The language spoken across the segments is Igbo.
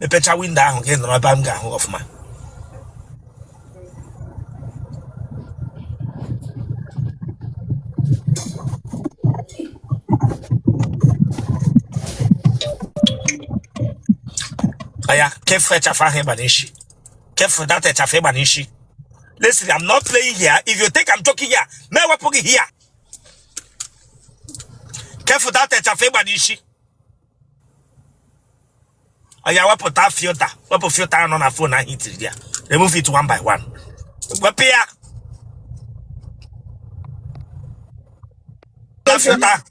me pecha window ahụ ke nọrọ ba m ga ahụ ọfụma. Aya, careful chafa banishi. Careful that chafa banishi. Listen, I'm not playing here. If you think I'm talking here, may I put it here? Careful that chafa banishi. Aya, what put that filter? What put filter on a phone and hit it there? Remove it one by one. What here? That filter.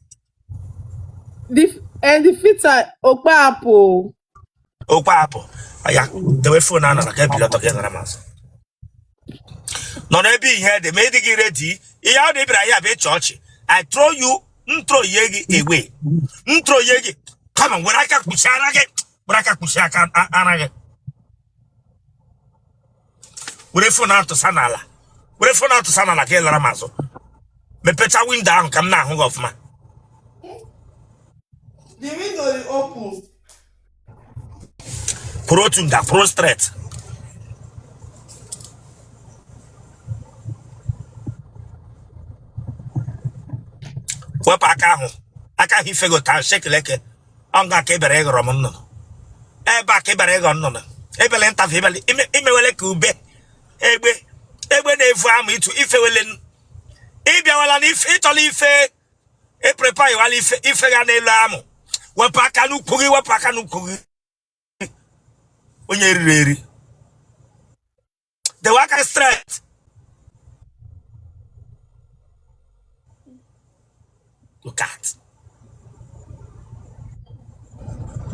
The filter, Okpa Apple. Aya, the way phone on a capital together. No, they be here, they made it ready. Yeah, they be a church. I throw you, throw yegi away. Throw yegi. Come on, when I can push again. When I can push again. We phone out to Sanala. We phone out to Sanala, Kela Ramazo. Me pecha wind down, come now, hung off man. The window is open. Protunda, prostrate. Wapa aka hifego ta shake leke. Anga kebere romun no. Eba kebere gon no. Ebele interview ime wele kube. Egbe na efu am itu ife wele. Ibia wala ni itoli ife. E prepare wala ife ga na elu amu. Wapa aka nu kugi. Onye riri. The work is straight. Look at.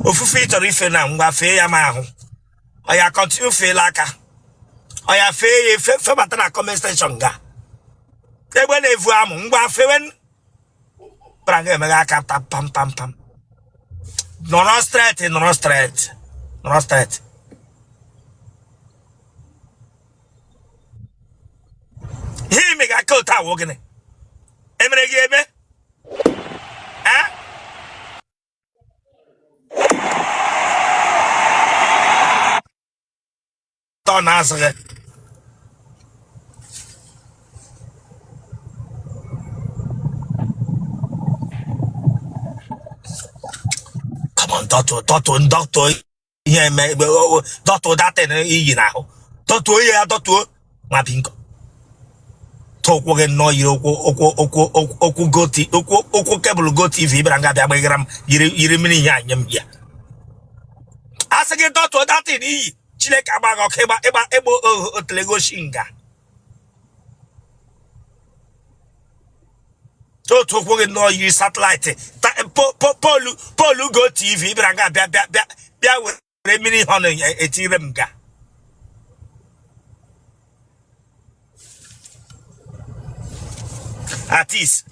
Ofufe tori fe na ngwa fe ya ma ahu. Oya continue fe laka. Oya fe bata na comment section ga. Egbe na evu amu ngwa fe wen. Brange me ga ka pam. No straight. He me ga ko ta wo gene. Emre gi eme. Eh? Ton asre. Come on, doctor. Yeah, me doctor that yi now. Doctor ma bingo. Talk again no you oku goti oku cable go TV branga bia gbagram yiri mini ya nyam ya asige doctor that thing yi chileke agba okeba ebo Otele go shinga to talk again no you satellite polu go TV branga bia we mini hono etirem ga artist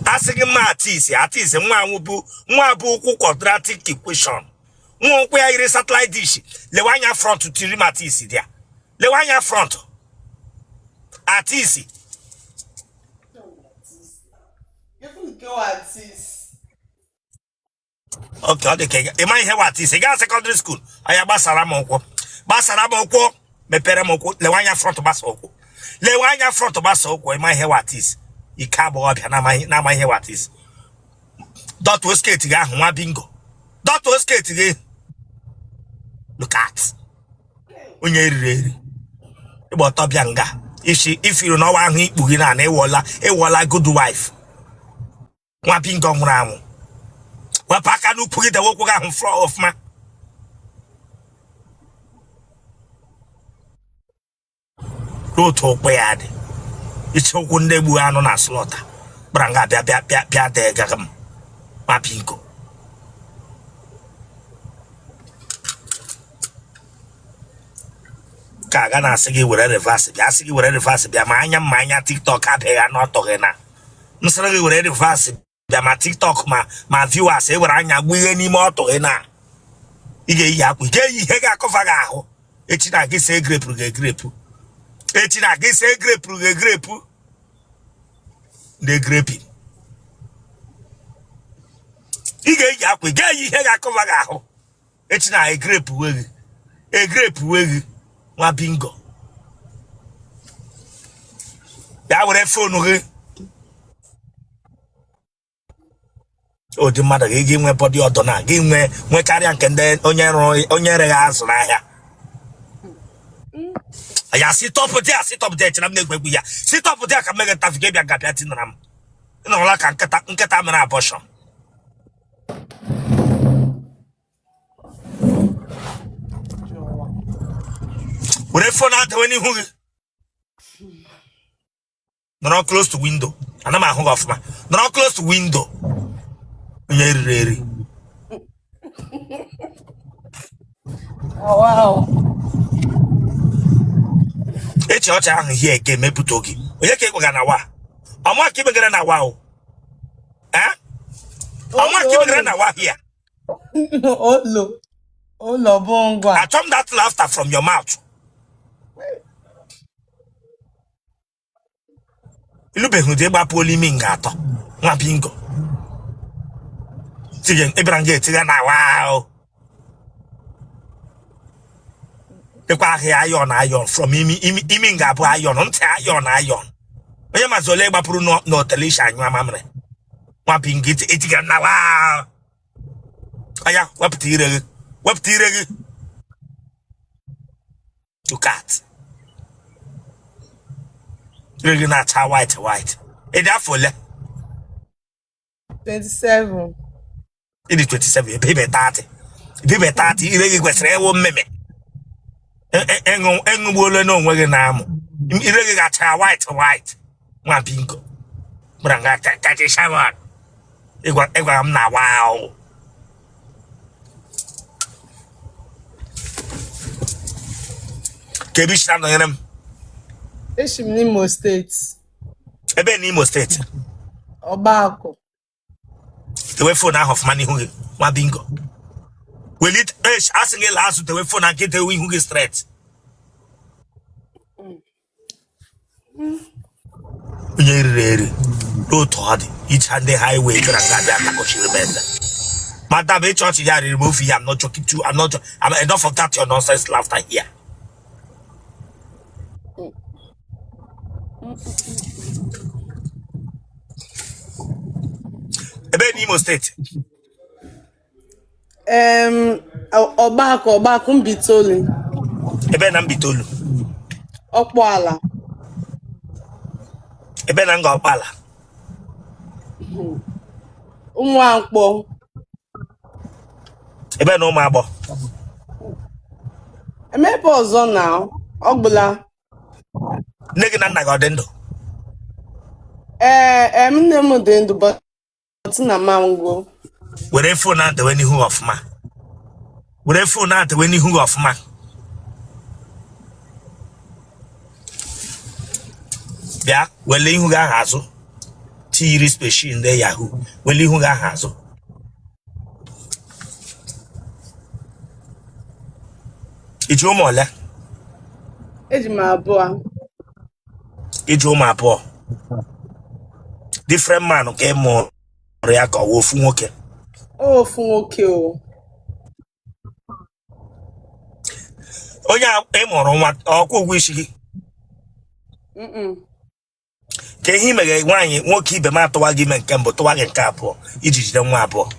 asking my artist nwa bu quadratic equation nwa kwa ire satellite dish le wanya front to tiri artist dia le wanya front artist you go artist okay okay e man here artist ga secondary school aya basara monko mepere moko le wanya front basa okwo e man here artist ikabo obia na ma here artist dot we skate ga nwa bingo dot we skate ga look at onye riri igbo to bia nga if you know wa hu ikpugi na ewola good wife nwa bingo nwuru amu wa paka nu pugi de wokwo ga hu floor of ma roto kweyade ichokwu ndegbu anu na slaughter branga bia de gagam mapinko kaga na asigi were reverse bia ma anya TikTok abega no togena msara gi were reverse bia ma TikTok ma viewers e were anya gbuye ni mo togena ige yi akwu ige yi he ga cover ga ahu echi na gi se grepu echi na gi se grepu de grepi Ige eji akwa ga yi ihe ga-akọva gị ahụ. Echi na grape wegi. Nwa bingo. Ya were phone gị. O dị mmadụ ga nwe body ọdọ na gị nwe karịa nke ndị onye rere azụ n'ahịa. Ya sit up there chena m na-egwegwu ya. Sit up there ka mmege tafike bịa gapịa tinara m. Ịnọla ka nkịta mere abortion. Were phone out when you not close to window. And I'm a hung off man. Not close to window. Oh wow. Echi ọcha ahụ here again mepụta oge. Onye ka ekwe na wa. Ọmụ ka ibegara na wa o. Eh? Ọmụ ka ibegara na wa here. Olo bongo. I turn that laughter from your mouth. Ilube de gba poli mi ngato. Nwa bingo. Tigen ebrange tiga na wow. Ekwa iron from imi ngabo iron nte iron. Onye mazole gba puru no Otele shanyu amamre. Nwa bingo etiga na wow. Aya wapụta ire gị. Look at. Really not how white. It after 27. It is 27. Baby 30. Baby 30. You really go straight one meme. Engo bolo no nwere na amu. You really got white. Nwa bingo. Branga kati shaman. Egwa am na wow. Kebisha no yenem. Eshim n'Imo State. Ebe n'Imo State. Obako. The way phone half money hu Nwa bingo. Will it asking a last the way phone and get away hu straight. Unyeri. Road to hard. Each and the highway to remember. Madam, a church here remove you. I'm not joking too. I'm enough of that your nonsense laughter here. Ebe n'Imo State. Obako Mbitoli. Ebe na Mbitolu. Okpala. Ebe na nga Okpala. Ụmụankpọ. Ebe na Ụmụagbọ. Emepe ọzọ na ọgbụla. Nne gị na nna gị ọ dị ndụ? Nne m dị ndụ but na mango. Were phone na dewe n'ihu ọfụma. Bịa, wele ihu gị ahụ azụ. Tiri speshi ndị Yahoo. Wele ihu gị ahụ azụ. Iji ụmụ ole? Eji m abụọ. Iji ụmụ abụọ. Different man ka ịmụ ya ka ọwa ofu nwoke. Ofu nwoke o. Onye ịmụrụ nwa ọkwụ ụgwọ isi gị. Ka ihe imeghe nwaanyị nwoke ibe m atụwa gị ime nke mbụ tụwa gị nke abụọ iji jide nwa abụọ.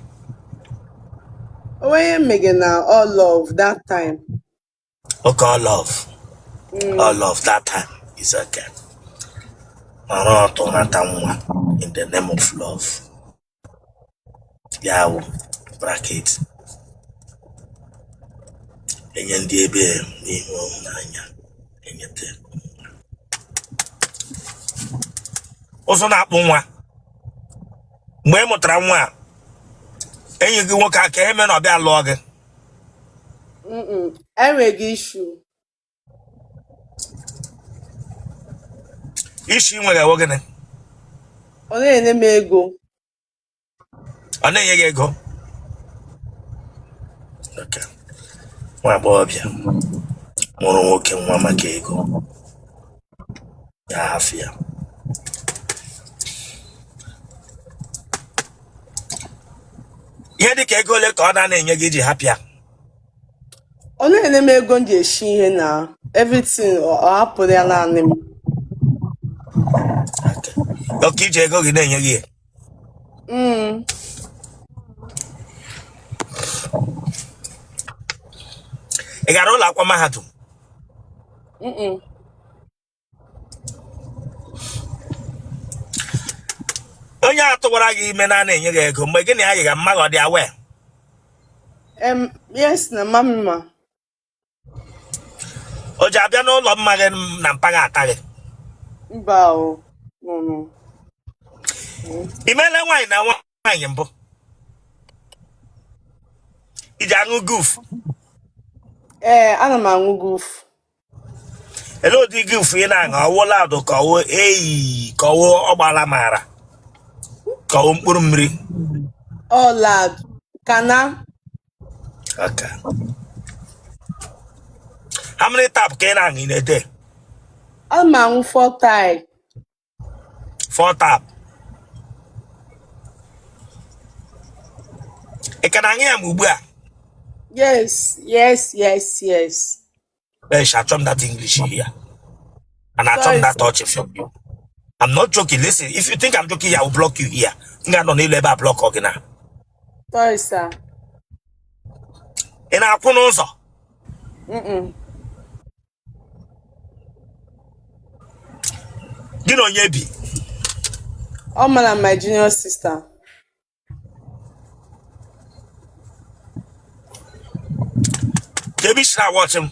Onye mege na all love that time. Okay, all love. All love that time is okay. In the name of love. Yawo bracket. Enye ndị ebe n'ihu n'anya. Enyete. Ọzọ na-akpụ nwa. Mgbe ị mụtara nwa, enyi gị nwoke aka eme na ọbịa lụọ gị. Enweghị issue. Issue nwere ewe gịnị? Ọ na-enye m ego. Ọ na-enye gị ego? Okay. Nwagboghobia mụrụ nwoke nwa maka ego. Ya hafụ ya. Ihe dị ka ego ole ka ọ na-enye gị iji hapịa? Ọ na-enye m ego m ji eshi ihe na everything ọ hapụrụ ya naanị m. Oke iji ego gị na-enye gị. Ị gara ụlọ akwụkwọ mahadum? Onye atụwara gị ime na-enye gị ego mgbe gị na ya yi ga mmadụ ọ dị awe? Yes, na mama. O ji abịa n'ụlọ mma gị na mpaghara ata gị? Mba o. No. I meela nwaanyị na nwaanyị mbụ? Iji aṅụ goof? Ana m aṅụ goof. Ele ụdị goof ị na-aṅụ? Ọwụ laụdụ ka ọwụ eyi ka ọwụ ọgbala mara ka ọwụ mkpụrụ mmiri? Ọ loud. Kana? Okay. How many tap ka ị na-aṅụ in a day? Ana m aṅụ 4 tie. 4 tap. Ị ka na-aṅụ ya ma ugbu a? Yes. Achọ m that English here. And achọ m that touch from you. I'm not joking. Listen, if you think I'm joking, I will block you here. Think I don't need to block you now. Sorry, sir. Ị na-akwụ n'ụzọ? Gị na onye bi? Ọ mara my junior sister. Maybe she not watch him.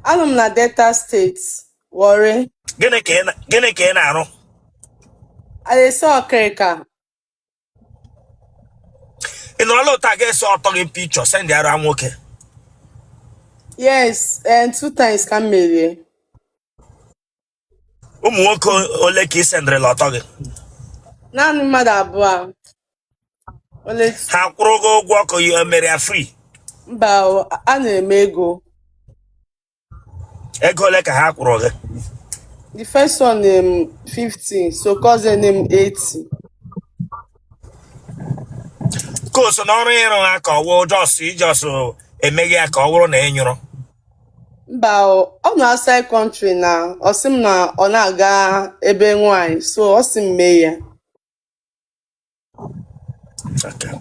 Anọ m na Delta State, Warri. Gịnị ka ị na-arụ? I dey sell ọkịrịka. Ị nọrọla ụta ga-ese ọtọ gị picture send ya ara nwoke? Yes, and 2 times ka m merie. Ụmụ nwoke ole ka ị sendịrịla ọtọ gị? Naanị mmadụ abụọ. Ha kwụrụ gị ụgwọ ọkụ ya mere ya free? Mba, a na-eme ego. Ego ole ka ha kwụrụ gị? The first one name 50, so cousin name 80. Koso n'ọrụ ịrụ ha ka ọwụ ijọsụ emeghị ya ka ọ wụrụ na ị nyụrụ? Mba, ọ nọ outside country na ọ sị m na ọ na-aga ebe nwanyị, so ọ sị m mee ya. Okay.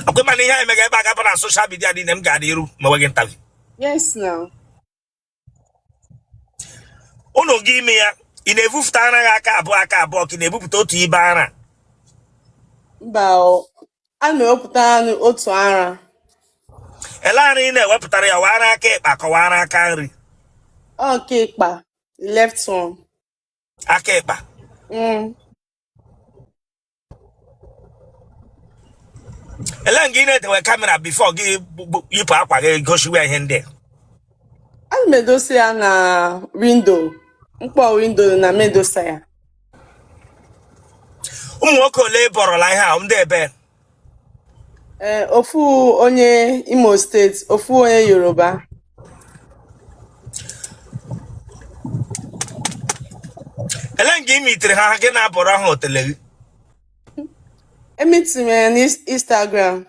Akwai mana ihe anyị mega ebe a gaba na social media dị na m ga-adị iru ma nweghị interview? Yes, now. Ụnụ gị ime ya, ị na-ebupụta ara gị aka abụọ ka ị na-ebupụta otu ibe ara? Mba, a na-ewepụta otu ara. Ele ara ị na-ewepụtara ya wara aka ịkpa ka wara aka nri? Okay, ịkpa, left one. Aka ịkpa? Ele nga ị na-edewe kamera before gị yipụ akwa gị gosiwe ihe ndị? A na m edosa ya na window. Mkpọ window na m edosa ya. Ụmụ nwoke ole bọrọla ihe a ndị ebe? Ofu onye Imo State, ofu onye Yoruba. Ele nga ị mitere ha gị na-abọrọ ha otele gị? Emeeting me on Instagram.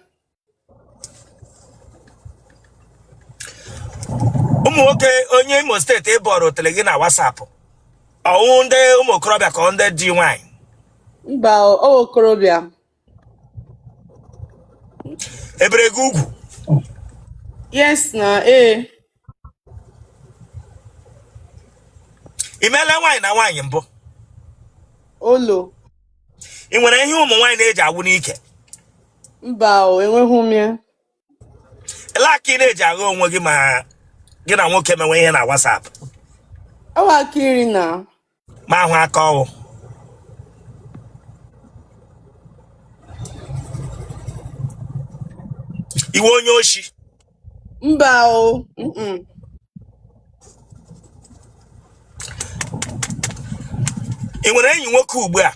Ụmụ nwoke onye Imo steeti ịbọrọ otele gị na WhatsApp ọwụ ndị ụmụ okorobịa ka ndị dị nwanyị? Mba, ọ okorobịa. Ebere gị ugwu? Yes, na I meela nwaanyị na nwaanyị mbụ? Olo. Ị nwere ihe ụmụ nwaanyị na-eji agwụ n'ike? Mba, enweghị m ya. Ele aka ị na-eji agha onwe gị ma gị na nwoke menwe ihe na WhatsApp? Ọ aka iri na. Ma ahụ aka ọwụ? Iwe onye oshi? Mba o. Ị nwere enyi nwoke ugbu a?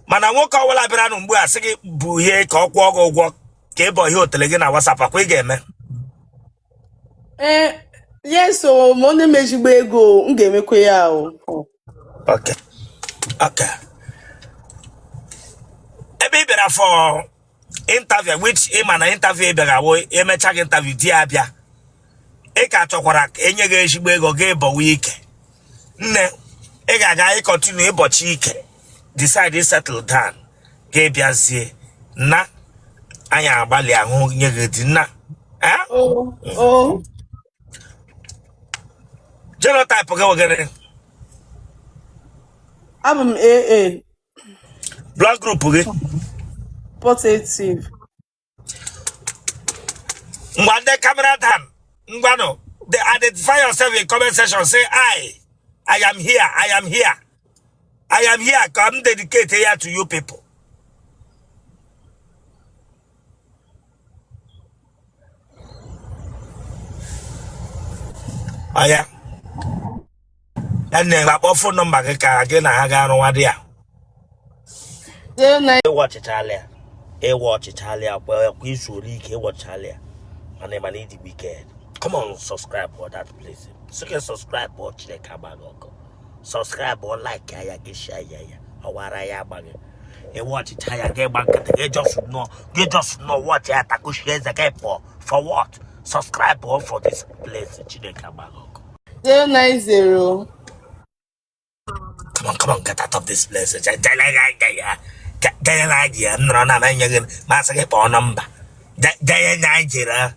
Mana nwoke ọwụla bịara nụ mgbe a sị gị bụ ihe ka ọ kwụọ gị ụgwọ ka ị bọ ihe otele gị na WhatsApp akwa ị ga-eme? Yes, o ma onye mejigbo ego m ga-emekwa ya o. Okay. for interview, which man interview emecha interview dia bia. Eka chokwara enye ga ezigbo ego ga ebo week. Nne e ga continue ịbọchi ike. Decide settle down. Ga biazie na anya agbali ahụ nye gị na. Eh? Oh. Genotype ga wegere. Abum AA. Blood group gị. Positive. Mwande camera down. Ngwano, they identify yourself in comment section. Say I am here. I am here. I am here. Come dedicate here to you people. Oh yeah. And then my phone number again. I have no idea. Watch Italia. Watch Italia. Well, we should watch Italia. And then I need the weekend. Come on, subscribe for that place. So you can subscribe or check out. Subscribe or like ya share ya. Awara ya bag. E watch it ya get back. You just know what ya taku share the for what? Subscribe or for this place. 090. Come on, get out of this place. Get an idea. No, no, no, you're going to massacre for number. Nigeria.